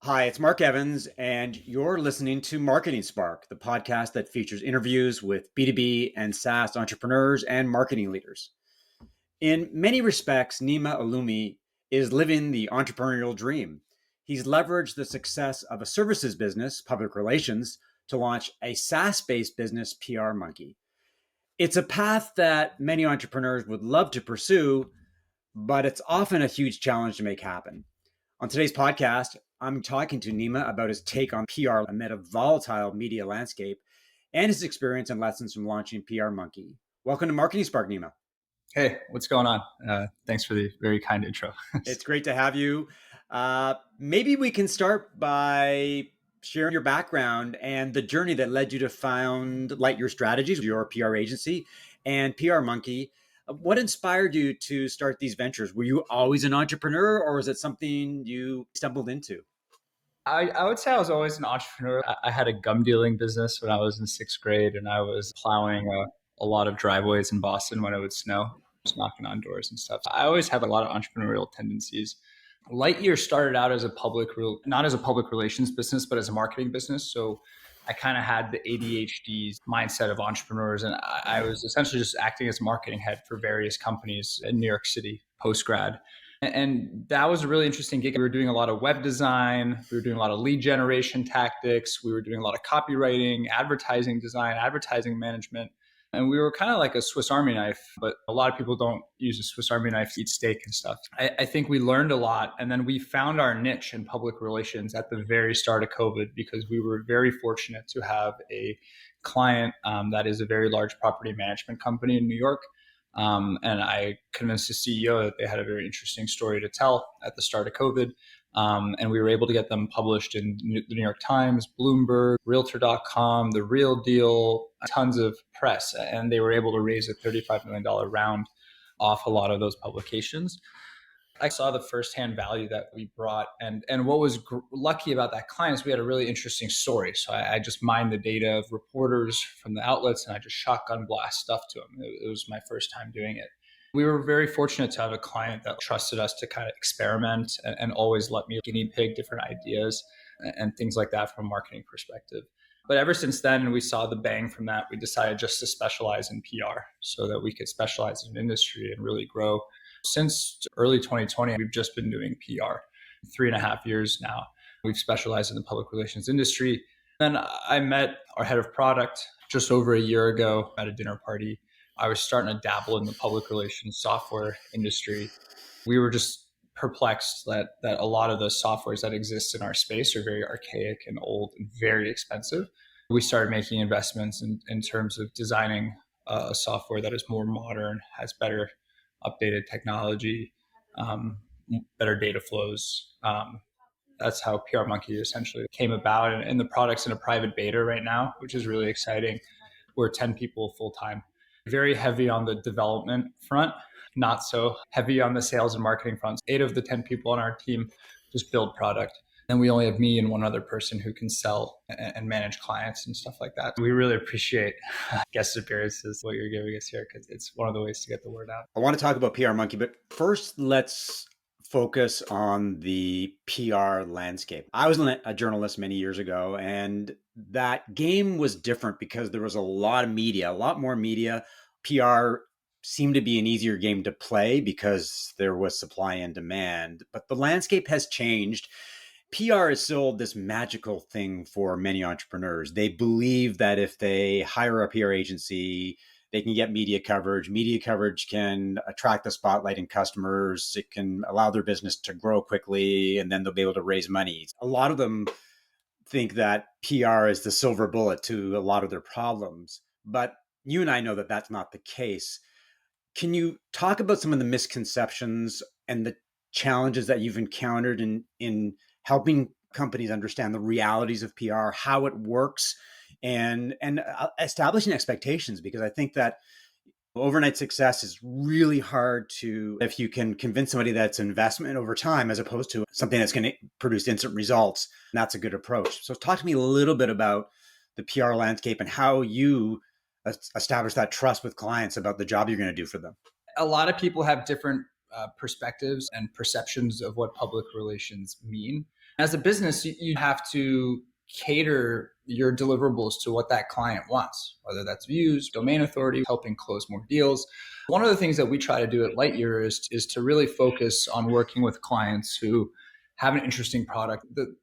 Hi, it's Mark Evans, and you're listening to Marketing Spark, the podcast that features interviews with B2B and SaaS entrepreneurs and marketing leaders. In many respects, Nima Olumi is living the entrepreneurial dream. He's leveraged the success of a services business, public relations, to launch a SaaS-based business, PR Monkey. It's a path that many entrepreneurs would love to pursue, but it's often a huge challenge to make happen. On today's podcast, I'm talking to Nima about his take on PR amid a volatile media landscape and his experience and lessons from launching PR Monkey. Welcome to Marketing Spark, Nima. Hey, what's going on? Thanks for the very kind intro. It's great to have you. Maybe we can start by sharing your background and the journey that led you to found Light Your Strategies, your PR agency, and PR Monkey. What inspired you to start these ventures? Were you always an entrepreneur, or was it something you stumbled into? I would say I was always an entrepreneur. I had a gum dealing business when I was in sixth grade, and I was plowing a lot of driveways in Boston when it would snow, just knocking on doors and stuff. I always had a lot of entrepreneurial tendencies. Lightyear started out as not as a public relations business, but as a marketing business. So I kind of had the ADHD mindset of entrepreneurs, and I was essentially just acting as marketing head for various companies in New York City post grad. And that was a really interesting gig. We were doing a lot of web design. We were doing a lot of lead generation tactics. We were doing a lot of copywriting, advertising design, advertising management. And we were kind of like a Swiss Army knife, but a lot of people don't use a Swiss Army knife to eat steak and stuff. I think we learned a lot. And then we found our niche in public relations at the very start of COVID because we were very fortunate to have a client that is a very large property management company in New York. And I convinced the CEO that they had a very interesting story to tell at the start of COVID. And we were able to get them published in the New York Times, Bloomberg, Realtor.com, The Real Deal, tons of press. And they were able to raise a $35 million round off a lot of those publications. I saw the firsthand value that we brought. And what was lucky about that client is we had a really interesting story. So I just mined the data of reporters from the outlets and I just shotgun blast stuff to them. It was my first time doing it. We were very fortunate to have a client that trusted us to kind of experiment and always let me guinea pig different ideas and things like that from a marketing perspective. But ever since then, we saw the bang from that. We decided just to specialize in PR so that we could specialize in industry and really grow. Since early 2020, we've just been doing PR. 3.5 years now. We've specialized in the public relations industry. Then I met our head of product just over a year ago at a dinner party. I was starting to dabble in the public relations software industry. We were just perplexed that a lot of the softwares that exist in our space are very archaic and old and very expensive. We started making investments in terms of designing a software that is more modern, has better updated technology, better data flows. That's how PR Monkey essentially came about. And the product's in a private beta right now, which is really exciting. We're 10 people full time. Very heavy on the development front, not so heavy on the sales and marketing front. 8 of the 10 people on our team just build product. And we only have me and one other person who can sell and manage clients and stuff like that. We really appreciate guest appearances, what you're giving us here, because it's one of the ways to get the word out. I want to talk about PR Monkey, but first let's focus on the PR landscape. I was a journalist many years ago, and that game was different because there was a lot of media, a lot more media. PR seemed to be an easier game to play because there was supply and demand, but the landscape has changed. PR is still this magical thing for many entrepreneurs. They believe that if they hire a PR agency, they can get media coverage. Media coverage can attract the spotlight and customers. It can allow their business to grow quickly, and then they'll be able to raise money. A lot of them think that PR is the silver bullet to a lot of their problems. But you and I know that that's not the case. Can you talk about some of the misconceptions and the challenges that you've encountered in helping companies understand the realities of PR, how it works, and establishing expectations? Because I think that overnight success is really hard to, if you can convince somebody that it's an investment over time as opposed to something that's going to produce instant results. And that's a good approach. So talk to me a little bit about the PR landscape and how you establish that trust with clients about the job you're going to do for them. A lot of people have different perspectives and perceptions of what public relations mean. As a business, you have to cater your deliverables to what that client wants, whether that's views, domain authority, helping close more deals. One of the things that we try to do at Lightyear is to really focus on working with clients who have an interesting product. The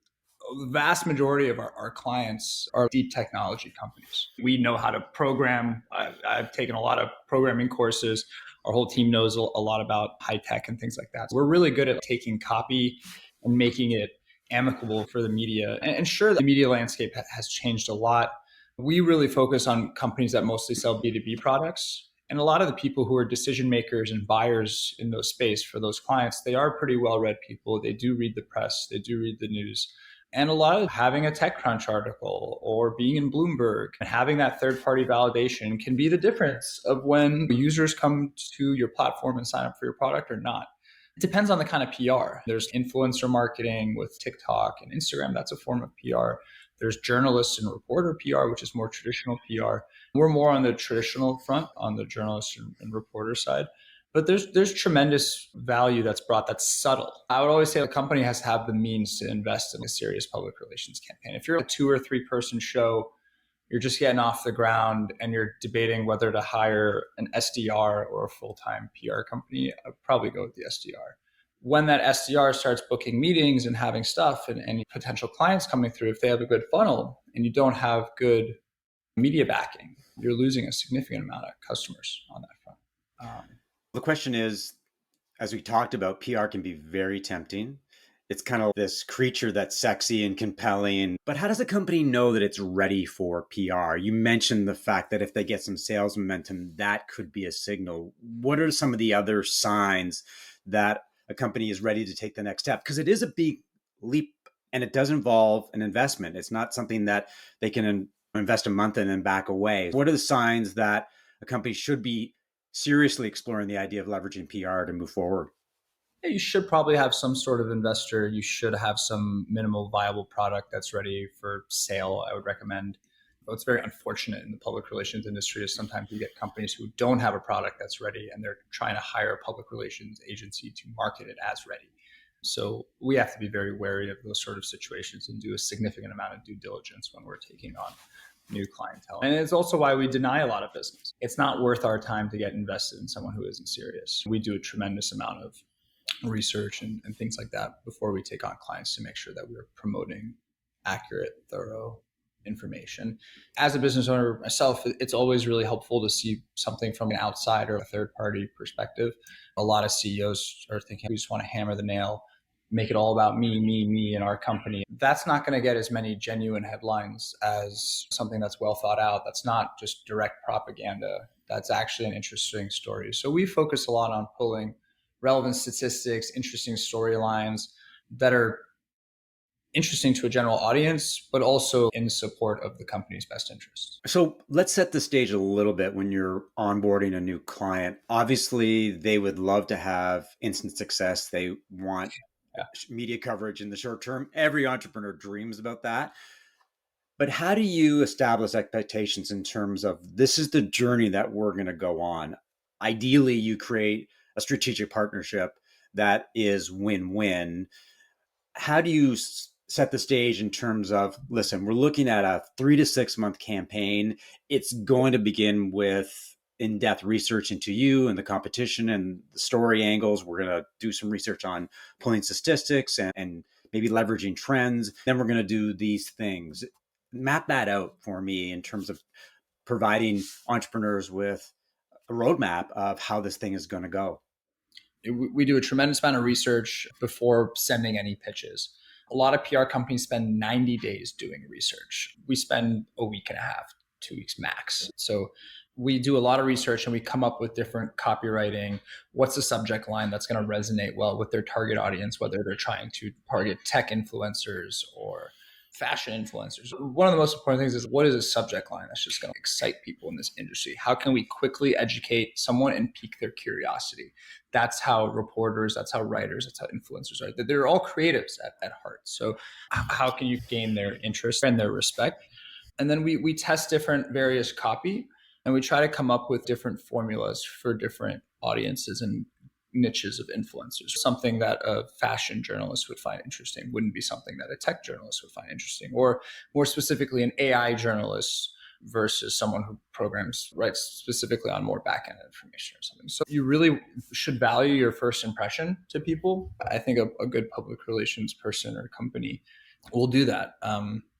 vast majority of our clients are deep technology companies. We know how to program. I've taken a lot of programming courses. Our whole team knows a lot about high tech and things like that. We're really good at taking copy and making it amicable for the media. And sure, the media landscape has changed a lot. We really focus on companies that mostly sell B2B products. And a lot of the people who are decision makers and buyers in those space for those clients, they are pretty well read people. They do read the press, they do read the news. And a lot of having a TechCrunch article or being in Bloomberg and having that third party validation can be the difference of when users come to your platform and sign up for your product or not. It depends on the kind of PR. There's influencer marketing with TikTok and Instagram. That's a form of PR. There's journalist and reporter PR, which is more traditional PR. We're more on the traditional front, on the journalist and reporter side. But there's tremendous value that's brought that's subtle. I would always say a company has to have the means to invest in a serious public relations campaign. If you're a 2 or 3 person show, you're just getting off the ground and you're debating whether to hire an SDR or a full-time PR company, I'd probably go with the SDR. When that SDR starts booking meetings and having stuff and potential clients coming through, if they have a good funnel and you don't have good media backing, you're losing a significant amount of customers on that front. The question is, as we talked about, PR can be very tempting. It's kind of this creature that's sexy and compelling. But how does a company know that it's ready for PR? You mentioned the fact that if they get some sales momentum, that could be a signal. What are some of the other signs that a company is ready to take the next step? Because it is a big leap and it does involve an investment. It's not something that they can invest a month in and back away. What are the signs that a company should be seriously exploring the idea of leveraging PR to move forward? Yeah, you should probably have some sort of investor. You should have some minimal viable product that's ready for sale, I would recommend. What's very unfortunate in the public relations industry is sometimes you get companies who don't have a product that's ready and they're trying to hire a public relations agency to market it as ready. So we have to be very wary of those sort of situations and do a significant amount of due diligence when we're taking on new clientele. And it's also why we deny a lot of business. It's not worth our time to get invested in someone who isn't serious. We do a tremendous amount of research and things like that before we take on clients to make sure that we're promoting accurate, thorough information. As a business owner myself, it's always really helpful to see something from an outside or a third party perspective. A lot of CEOs are thinking, we just want to hammer the nail, make it all about me, and our company. That's not going to get as many genuine headlines as something that's well thought out. That's not just direct propaganda. That's actually an interesting story. So we focus a lot on pulling relevant statistics, interesting storylines that are interesting to a general audience, but also in support of the company's best interests. So let's set the stage a little bit when you're onboarding a new client. Obviously, they would love to have instant success. They want media coverage in the short term. Every entrepreneur dreams about that. But how do you establish expectations in terms of this is the journey that we're going to go on? Ideally, you create a strategic partnership that is win-win. How do you set the stage in terms of, listen, we're looking at a 3 to 6 month campaign. It's going to begin with in-depth research into you and the competition and the story angles. We're going to do some research on pulling statistics and maybe leveraging trends. Then we're going to do these things. Map that out for me in terms of providing entrepreneurs with a roadmap of how this thing is going to go. We do a tremendous amount of research before sending any pitches. A lot of PR companies spend 90 days doing research. We spend a week and a half, 2 weeks max. So we do a lot of research and we come up with different copywriting. What's the subject line that's going to resonate well with their target audience, whether they're trying to target tech influencers or fashion influencers. One of the most important things is, what is a subject line that's just going to excite people in this industry? How can we quickly educate someone and pique their curiosity? That's how reporters, that's how writers, that's how influencers are. They're all creatives at heart. So how can you gain their interest and their respect? And then we test different various copy and we try to come up with different formulas for different audiences and niches of influencers. Something that a fashion journalist would find interesting wouldn't be something that a tech journalist would find interesting, or more specifically, an AI journalist versus someone who programs, writes specifically on more back-end information or something. So you really should value your first impression to people. I think a good public relations person or company will do that.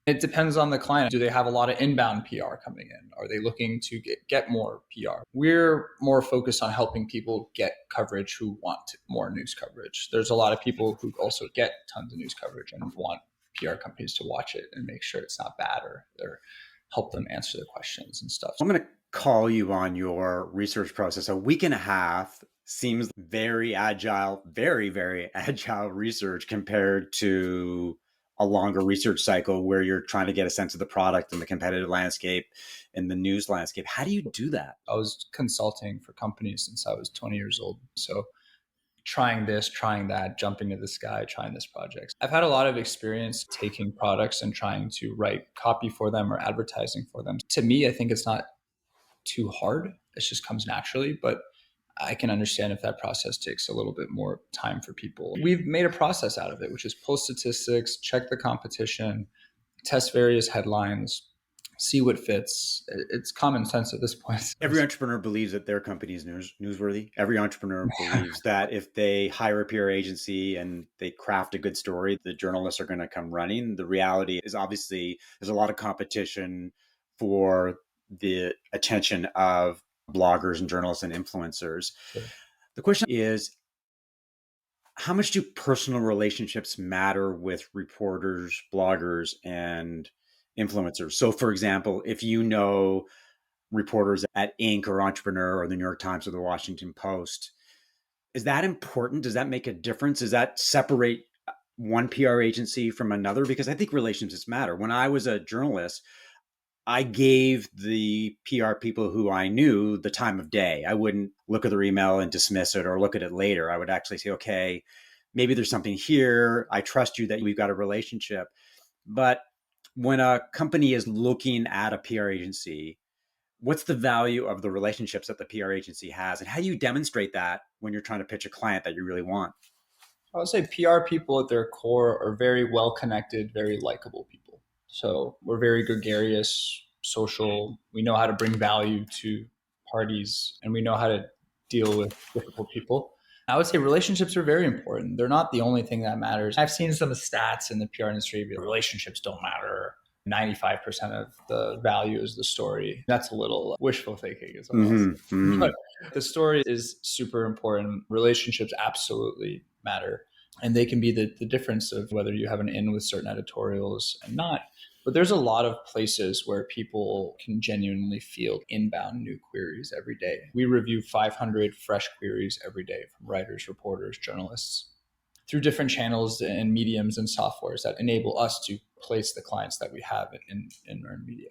It depends on the client. Do they have a lot of inbound PR coming in? Are they looking to get more PR? We're more focused on helping people get coverage who want more news coverage. There's a lot of people who also get tons of news coverage and want PR companies to watch it and make sure it's not bad, or help them answer the questions and stuff. I'm going to call you on your research process. A week and a half seems very agile, very, very agile research compared to a longer research cycle where you're trying to get a sense of the product and the competitive landscape and the news landscape. How do you do that? I was consulting for companies since I was 20 years old. So trying this, trying that, jumping to the sky, trying this project. I've had a lot of experience taking products and trying to write copy for them or advertising for them. To me, I think it's not too hard. It just comes naturally, but I can understand if that process takes a little bit more time for people. We've made a process out of it, which is pull statistics, check the competition, test various headlines, see what fits. It's common sense at this point. Every entrepreneur believes that their company is newsworthy. Every entrepreneur believes that if they hire a PR agency and they craft a good story, the journalists are going to come running. The reality is obviously there's a lot of competition for the attention of bloggers and journalists and influencers. Sure. The question is, how much do personal relationships matter with reporters, bloggers, and influencers? So, for example, if you know reporters at Inc. or Entrepreneur or the New York Times or the Washington Post, is that important? Does that make a difference? Does that separate one PR agency from another? Because I think relationships matter. When I was a journalist, I gave the PR people who I knew the time of day. I wouldn't look at their email and dismiss it or look at it later. I would actually say, okay, maybe there's something here. I trust you that we've got a relationship. But when a company is looking at a PR agency, what's the value of the relationships that the PR agency has? And how do you demonstrate that when you're trying to pitch a client that you really want? I would say PR people at their core are very well connected, very likable people. So we're very gregarious, social. We know how to bring value to parties, and we know how to deal with difficult people. I would say relationships are very important. They're not the only thing that matters. I've seen some stats in the PR industry, but relationships don't matter. 95% of the value is the story. That's a little wishful thinking as well. Mm-hmm. But the story is super important. Relationships absolutely matter. And they can be the difference of whether you have an in with certain editorials and not. But there's a lot of places where people can genuinely field inbound new queries every day. We review 500 fresh queries every day from writers, reporters, journalists through different channels and mediums and softwares that enable us to place the clients that we have in earned media.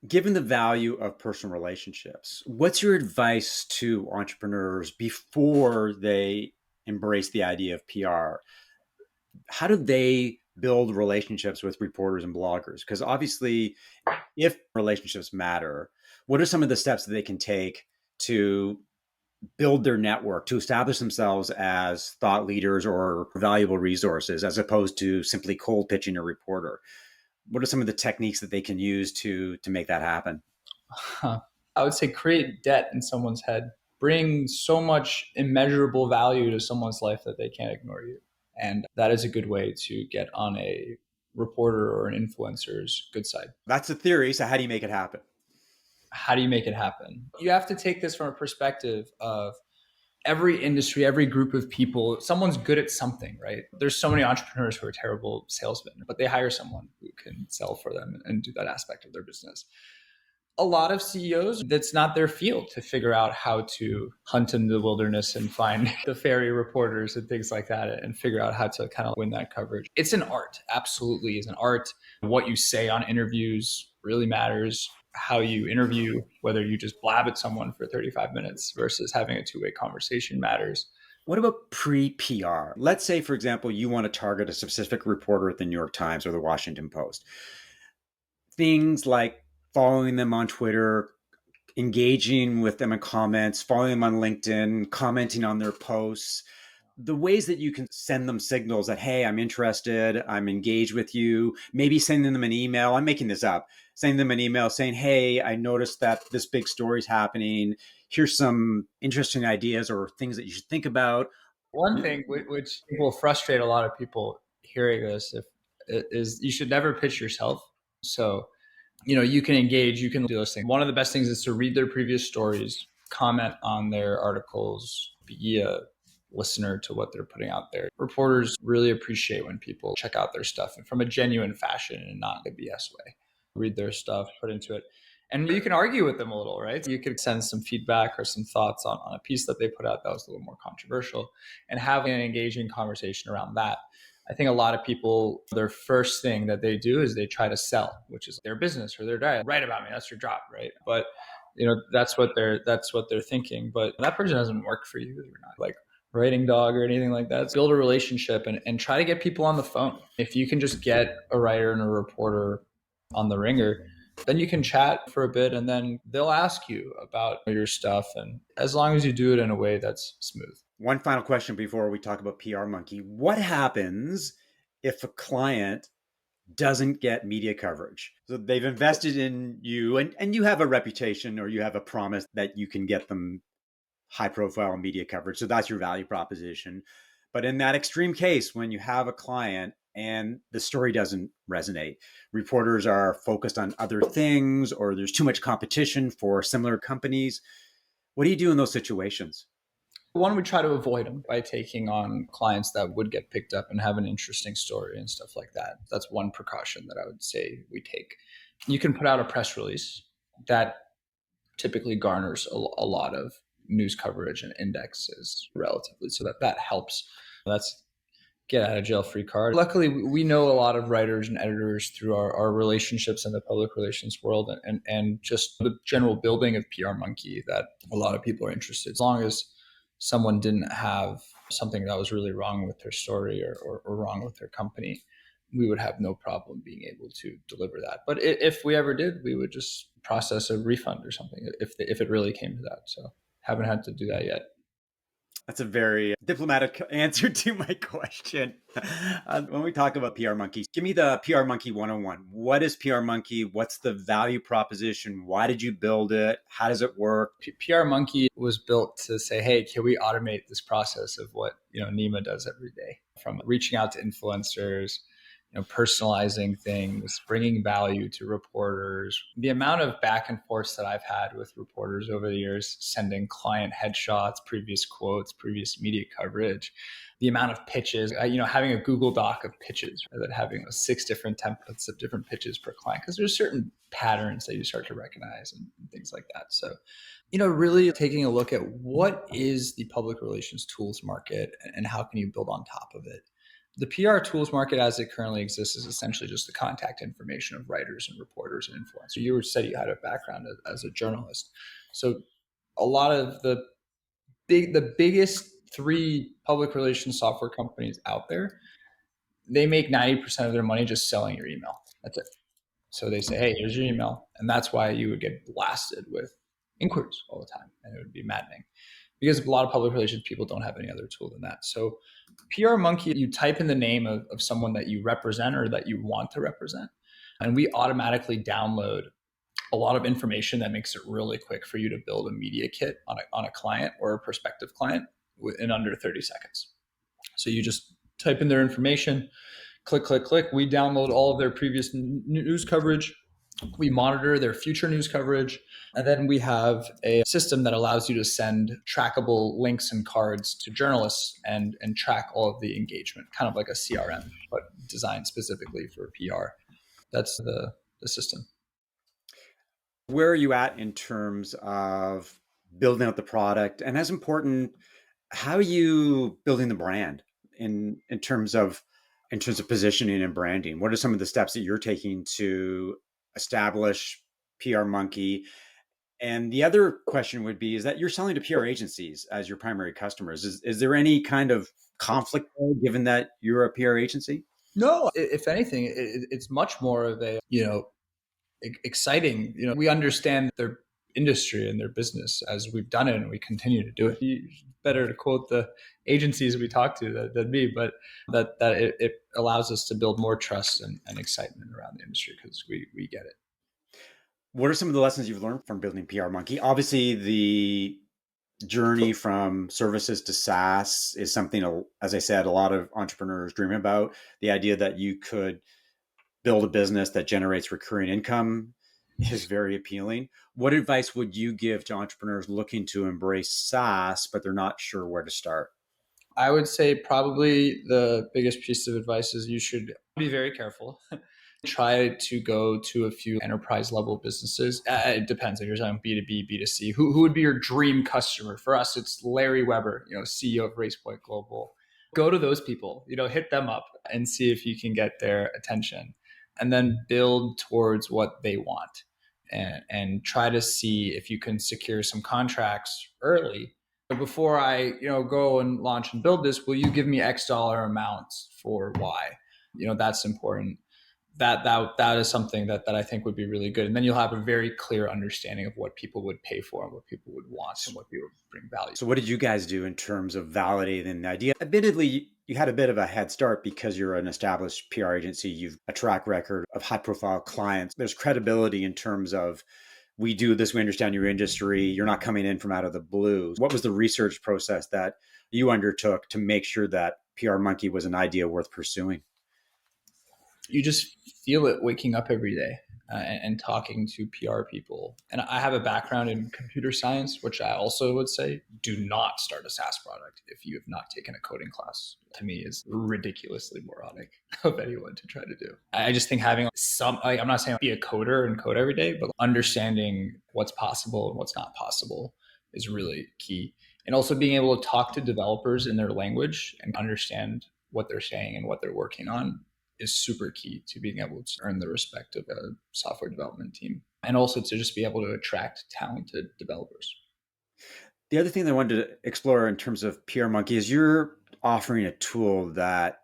Given the value of personal relationships, what's your advice to entrepreneurs before they embrace the idea of PR? How do they build relationships with reporters and bloggers? Because obviously, if relationships matter, what are some of the steps that they can take to build their network, to establish themselves as thought leaders or valuable resources, as opposed to simply cold pitching a reporter? What are some of the techniques that they can use to make that happen? I would say create debt in someone's head. Bring so much immeasurable value to someone's life that they can't ignore you. And that is a good way to get on a reporter or an influencer's good side. That's the theory. So how do you make it happen? How do you make it happen? You have to take this from a perspective of every industry, every group of people. Someone's good at something, right? There's so many entrepreneurs who are terrible salesmen, but they hire someone who can sell for them and do that aspect of their business. A lot of CEOs, that's not their field to figure out how to hunt in the wilderness and find the fairy reporters and things like that and figure out how to kind of win that coverage. It's an art, absolutely is an art. What you say on interviews really matters. How you interview, whether you just blab at someone for 35 minutes versus having a two-way conversation matters. What about pre-PR? Let's say, for example, you want to target a specific reporter at the New York Times or the Washington Post. Things like following them on Twitter, engaging with them in comments, following them on LinkedIn, commenting on their posts, the ways that you can send them signals that, hey, I'm interested, I'm engaged with you, maybe sending them an email. I'm making this up, sending them an email saying, hey, I noticed that this big story is happening. Here's some interesting ideas or things that you should think about. One thing which will frustrate a lot of people hearing this is you should never pitch yourself. So you can engage, you can do those things. One of the best things is to read their previous stories, comment on their articles, be a listener to what they're putting out there. Reporters really appreciate when people check out their stuff and from a genuine fashion and not a BS way. Read their stuff, put into it. And you can argue with them a little, right? You could send some feedback or some thoughts on a piece that they put out that was a little more controversial and have an engaging conversation around that. I think a lot of people, their first thing that they do is they try to sell, which is their business or their diet. Write about me. That's your job, right? But that's what they're thinking. But that person doesn't work for you. You're not like writing dog or anything like that. Build a relationship and try to get people on the phone. If you can just get a writer and a reporter on the ringer, then you can chat for a bit and then they'll ask you about your stuff. And as long as you do it in a way that's smooth. One final question before we talk about PR Monkey. What happens if a client doesn't get media coverage? So they've invested in you and you have a reputation or you have a promise that you can get them high profile media coverage. So that's your value proposition. But in that extreme case, when you have a client and the story doesn't resonate, reporters are focused on other things or there's too much competition for similar companies, what do you do in those situations? One, we try to avoid them by taking on clients that would get picked up and have an interesting story and stuff like that. That's one precaution that I would say we take. You can put out a press release that typically garners a lot of news coverage and indexes relatively, so that helps. That's get out of jail free card. Luckily, we know a lot of writers and editors through our relationships in the public relations world and just the general building of PR Monkey that a lot of people are interested. As long as someone didn't have something that was really wrong with their story or wrong with their company, we would have no problem being able to deliver that. But if we ever did, we would just process a refund or something if it really came to that. So haven't had to do that yet. That's a very diplomatic answer to my question. When we talk about PR Monkey, give me the PR Monkey 101. What is PR Monkey? What's the value proposition? Why did you build it? How does it work? PR Monkey was built to say, hey, can we automate this process of what Nima does every day, from reaching out to influencers, personalizing things, bringing value to reporters. The amount of back and forth that I've had with reporters over the years, sending client headshots, previous quotes, previous media coverage, the amount of pitches, having a Google Doc of pitches, rather than having 6 different templates of different pitches per client, because there's certain patterns that you start to recognize and things like that. So, really taking a look at what is the public relations tools market and how can you build on top of it. The PR tools market as it currently exists is essentially just the contact information of writers and reporters and influencers. You said you had a background as a journalist. So a lot of the biggest 3 public relations software companies out there, they make 90% of their money just selling your email. That's it. So they say, hey, here's your email. And that's why you would get blasted with inquiries all the time. And it would be maddening because a lot of public relations people don't have any other tool than that. So PR Monkey, you type in the name of someone that you represent or that you want to represent, and we automatically download a lot of information that makes it really quick for you to build a media kit on a client or a prospective client in under 30 seconds. So you just type in their information, click, click, click. We download all of their previous news coverage. We monitor their future news coverage. And then we have a system that allows you to send trackable links and cards to journalists and track all of the engagement, kind of like a CRM, but designed specifically for PR. That's the system. Where are you at in terms of building out the product? And as important, how are you building the brand in terms of positioning and branding? What are some of the steps that you're taking to establish PR Monkey? And the other question would be, is that you're selling to PR agencies as your primary customers. Is there any kind of conflict there, given that you're a PR agency? No, if anything, it's much more of a, exciting. We understand they're industry and their business as we've done it and we continue to do it. Better to quote the agencies we talk to than me, but it allows us to build more trust and excitement around the industry because we get it. What are some of the lessons you've learned from building PR Monkey? Obviously, the journey from services to SaaS is something, as I said, a lot of entrepreneurs dream about. The idea that you could build a business that generates recurring income is very appealing. What advice would you give to entrepreneurs looking to embrace SaaS, but they're not sure where to start? I would say probably the biggest piece of advice is you should be very careful. Try to go to a few enterprise level businesses. It depends if you're talking B2B, B2C. Who would be your dream customer? For us, it's Larry Weber, CEO of RacePoint Global. Go to those people, hit them up and see if you can get their attention and then build towards what they want and try to see if you can secure some contracts early before I, go and launch and build this. Will you give me X dollar amounts for Y? That's important. That is something that I think would be really good. And then you'll have a very clear understanding of what people would pay for and what people would want and what people would bring value. So what did you guys do in terms of validating the idea? Admittedly, you had a bit of a head start because you're an established PR agency. You've a track record of high profile clients. There's credibility in terms of we do this, we understand your industry. You're not coming in from out of the blue. What was the research process that you undertook to make sure that PR Monkey was an idea worth pursuing? You just feel it waking up every day and talking to PR people. And I have a background in computer science, which I also would say do not start a SaaS product if you have not taken a coding class. To me, is ridiculously moronic of anyone to try to do. I just think having I'm not saying be a coder and code every day, but understanding what's possible and what's not possible is really key. And also being able to talk to developers in their language and understand what they're saying and what they're working on is super key to being able to earn the respect of a software development team and also to just be able to attract talented developers. The other thing that I wanted to explore in terms of PR Monkey is you're offering a tool that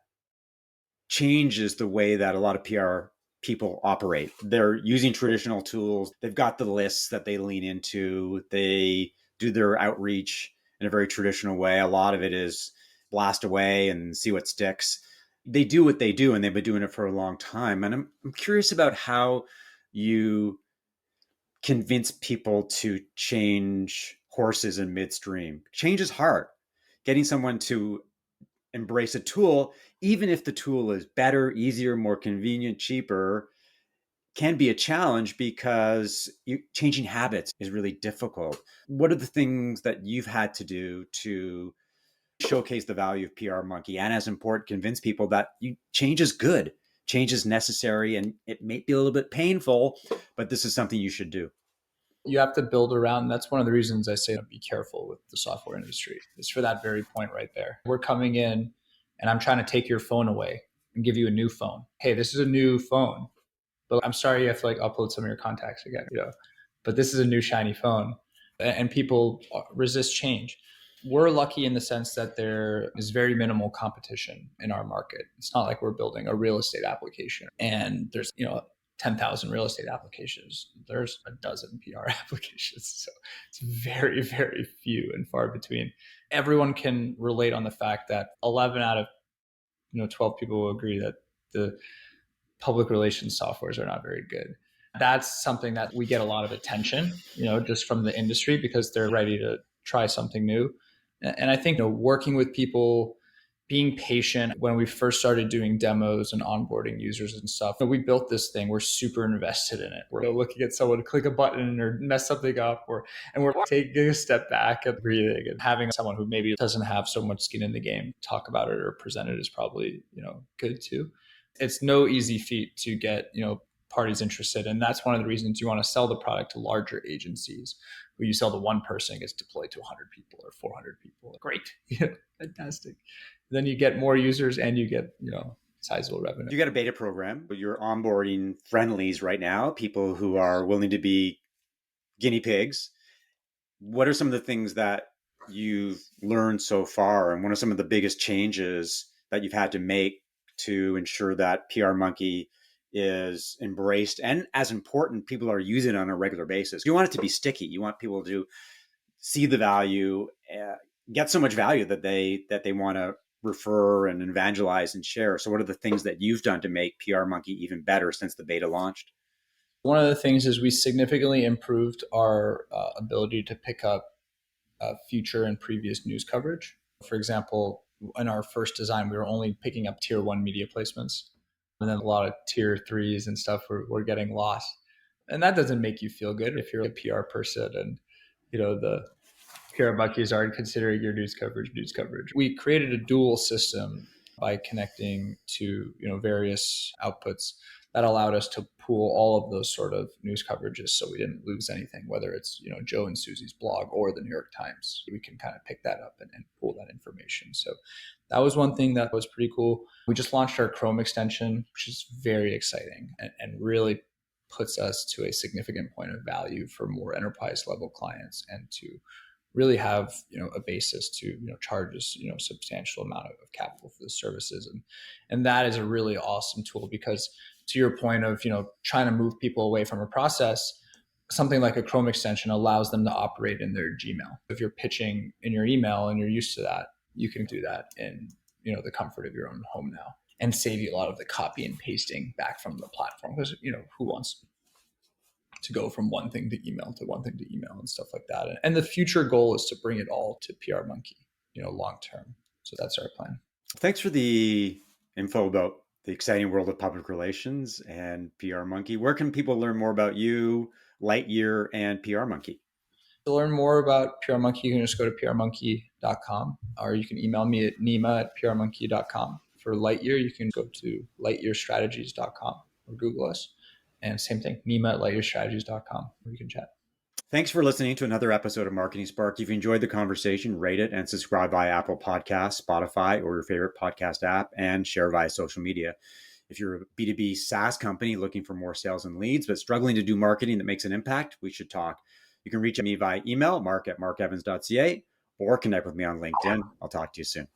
changes the way that a lot of PR people operate. They're using traditional tools. They've got the lists that they lean into. They do their outreach in a very traditional way. A lot of it is blast away and see what sticks. They do what they do, and they've been doing it for a long time. And I'm curious about how you convince people to change horses in midstream. Change is hard. Getting someone to embrace a tool, even if the tool is better, easier, more convenient, cheaper, can be a challenge because changing habits is really difficult. What are the things that you've had to do to showcase the value of PR Monkey and, as important, convince people that change is good, change is necessary, and it may be a little bit painful, but this is something you should do? You have to build around. That's one of the reasons I say be careful with the software industry. It's for that very point right there. We're coming in and I'm trying to take your phone away and give you a new phone. Hey, this is a new phone, but I'm sorry you have to upload some of your contacts again. But this is a new shiny phone, and people resist change. We're lucky in the sense that there is very minimal competition in our market. It's not like we're building a real estate application and there's 10,000 real estate applications. There's a dozen PR applications. So it's very, very few and far between. Everyone can relate on the fact that 11 out of 12 people will agree that the public relations softwares are not very good. That's something that we get a lot of attention, just from the industry because they're ready to try something new. And I think working with people, being patient. When we first started doing demos and onboarding users and stuff, we built this thing. We're super invested in it. We're looking at someone click a button or mess something up, and we're taking a step back and breathing and having someone who maybe doesn't have so much skin in the game talk about it or present it is probably good too. It's no easy feat to get parties interested, and that's one of the reasons you want to sell the product to larger agencies. Where you sell to one person, it gets deployed to 100 people or 400 people. Great, fantastic. Then you get more users and you get sizable revenue. You got a beta program. You're onboarding friendlies right now, people who are willing to be guinea pigs. What are some of the things that you've learned so far, and what are some of the biggest changes that you've had to make to ensure that PR Monkey is embraced and as important, people are using it on a regular basis. You want it to be sticky. You want people to see the value, get so much value that they want to refer and evangelize and share. So what are the things that you've done to make PR Monkey even better since the beta launched? One of the things is we significantly improved our ability to pick up future and previous news coverage. For example, in our first design, we were only picking up tier one media placements. And then a lot of tier threes and stuff were getting lost. And that doesn't make you feel good if you're a PR person and, the PR buckies aren't considering your news coverage news coverage. We created a dual system by connecting to, various outputs that allowed us to pool all of those sort of news coverages so we didn't lose anything, whether it's, Joe and Susie's blog or the New York Times. We can kind of pick that up and pull that information. So that was one thing that was pretty cool. We just launched our Chrome extension, which is very exciting and really puts us to a significant point of value for more enterprise level clients and to really have a basis to charge us a substantial amount of capital for the services, and that is a really awesome tool because to your point of trying to move people away from a process, something like a Chrome extension allows them to operate in their Gmail. If you're pitching in your email and you're used to that, you can do that in the comfort of your own home now and save you a lot of the copy and pasting back from the platform because who wants to go from one thing to email to one thing to email and stuff like that. And the future goal is to bring it all to PR Monkey, long term. So that's our plan. Thanks for the info about the exciting world of public relations and PR Monkey. Where can people learn more about you, Lightyear, and PR Monkey? To learn more about PR Monkey, you can just go to prmonkey.com or you can email me at nima@prmonkey.com. For Lightyear, you can go to lightyearstrategies.com or Google us. And same thing, nima@lightyearstrategies.com, where you can chat. Thanks for listening to another episode of Marketing Spark. If you enjoyed the conversation, rate it and subscribe via Apple Podcasts, Spotify, or your favorite podcast app, and share via social media. If you're a B2B SaaS company looking for more sales and leads, but struggling to do marketing that makes an impact, we should talk. You can reach me via email, mark@markevans.ca, or connect with me on LinkedIn. I'll talk to you soon.